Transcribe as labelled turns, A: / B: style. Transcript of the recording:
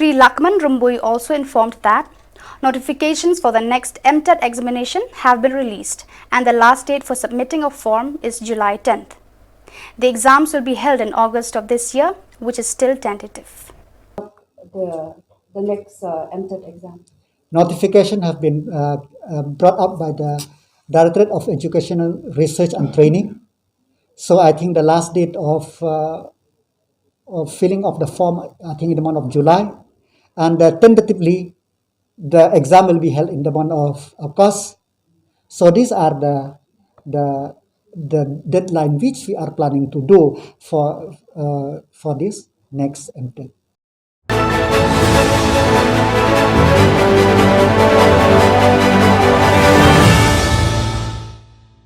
A: Sri Lakman Rumbui also informed that notifications for the next MTET examination have been released and the last date for submitting a form is July 10th. The exams will be held in August of this year, which is still tentative.
B: The next MTET exam.
C: Notification have been brought up by the Directorate of Educational Research and Training. So I think the last date of filling of the form, I think in the month of July, and tentatively the exam will be held in the month of August. So these are the deadline which we are planning to do for this next MTET.